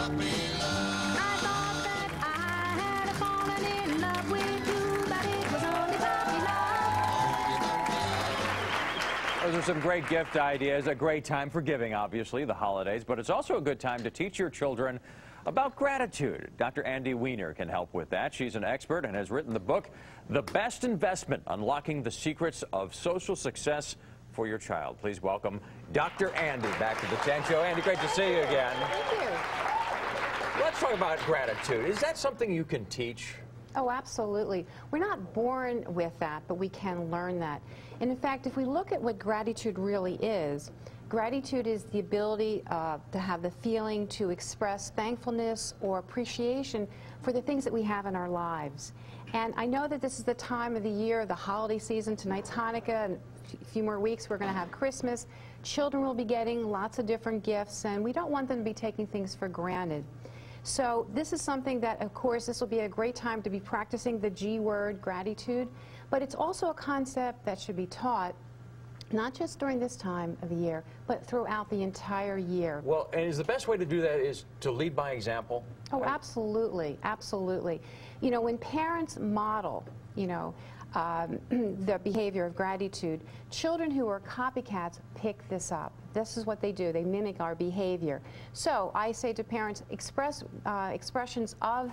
I thought that I had fallen in love with you, but it was only puppy love. Those are some great gift ideas. A great time for giving, obviously, the holidays, but it's also a good time to teach your children about gratitude. Dr. Andy Weiner can help with that. She's an expert and has written the book, The Best Investment: Unlocking the Secrets of Social Success for Your Child. Please welcome Dr. Andy back to the 10 Show. Andy, great to see you again. Thank you. Let's talk about gratitude. Is that something you can teach? Oh, absolutely. We're not born with that, but we can learn that. And in fact, if we look at what gratitude really is, gratitude is the ability to have the feeling to express thankfulness or appreciation for the things that we have in our lives. And I know that this is the time of the year, the holiday season. Tonight's Hanukkah, and a few more weeks we're going to have Christmas. Children will be getting lots of different gifts, and we don't want them to be taking things for granted. So this is something that, of course, this will be a great time to be practicing the G word, gratitude, but it's also a concept that should be taught not just during this time of the year, but throughout the entire year. Well, and is the best way to do that is to lead by example? Oh, absolutely, absolutely. You know, when parents model, the behavior of gratitude, children who are copycats pick this up. This is what they do. They mimic our behavior. So I say to parents, express expressions of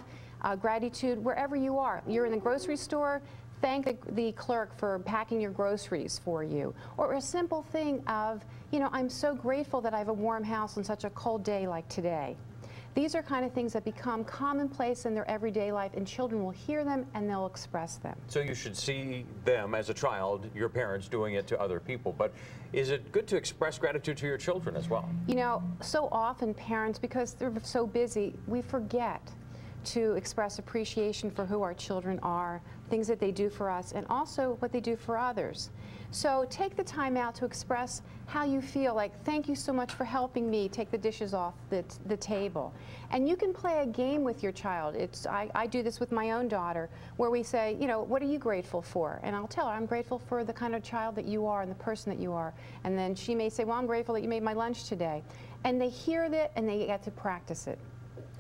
gratitude wherever you are. You're in the grocery store, thank the clerk for packing your groceries for you. Or a simple thing of, I'm so grateful that I have a warm house on such a cold day like today. These are kind of things that become commonplace in their everyday life, and children will hear them and they'll express them. So you should see them as a child, your parents, doing it to other people. But is it good to express gratitude to your children as well? So often parents, because they're so busy, we forget to express appreciation for who our children are, things that they do for us, and also what they do for others. So take the time out to express how you feel, like, thank you so much for helping me take the dishes off the table. And you can play a game with your child. I do this with my own daughter, where we say, what are you grateful for? And I'll tell her, I'm grateful for the kind of child that you are and the person that you are. And then she may say, well, I'm grateful that you made my lunch today. And they hear that and they get to practice it.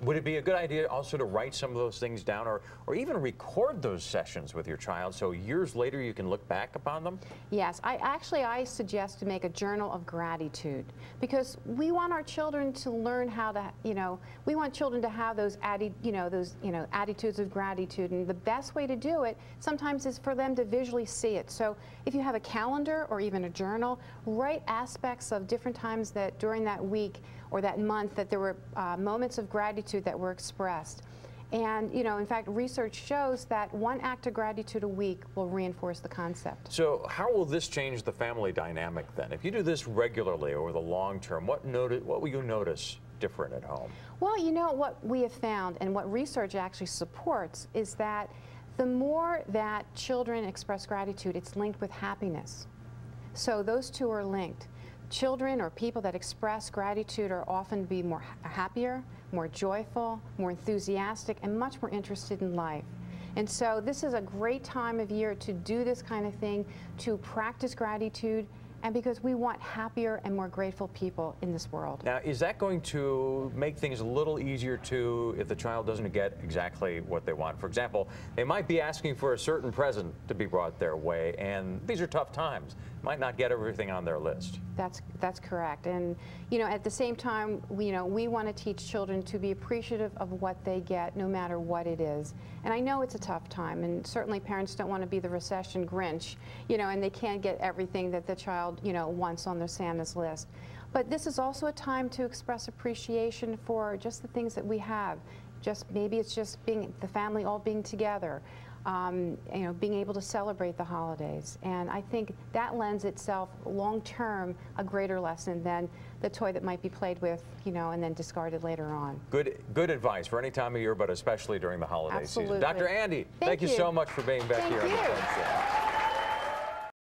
Would it be a good idea also to write some of those things down, or even record those sessions with your child so years later you can look back upon them? Yes, I suggest to make a journal of gratitude, because we want our children to learn how to, we want children to have those attitudes of gratitude, and the best way to do it sometimes is for them to visually see it. So if you have a calendar or even a journal, write aspects of different times that during that week or that month that there were moments of gratitude that were expressed. And, in fact, research shows that one act of gratitude a week will reinforce the concept. So how will this change the family dynamic then? If you do this regularly over the long term, what will you notice different at home? Well, what we have found, and what research actually supports, is that the more that children express gratitude, it's linked with happiness. So those two are linked. Children or people that express gratitude are often more happier, more joyful, more enthusiastic, and much more interested in life. And so this is a great time of year to do this kind of thing, to practice gratitude, and because we want happier and more grateful people in this world. Now, is that going to make things a little easier too if the child doesn't get exactly what they want? For example, they might be asking for a certain present to be brought their way, and these are tough times. Might not get everything on their list. That's correct. And at the same time, we want to teach children to be appreciative of what they get, no matter what it is. And I know it's a tough time, and certainly parents don't want to be the recession Grinch, and they can't get everything that the child wants on their Santa's list. But this is also a time to express appreciation for just the things that we have. Maybe it's just the family all being together. Being able to celebrate the holidays. And I think that lends itself long-term a greater lesson than the toy that might be played with, and then discarded later on. Good advice for any time of year, but especially during the holiday season. Dr. Andy, thank you so much for being back here on the 10 Show.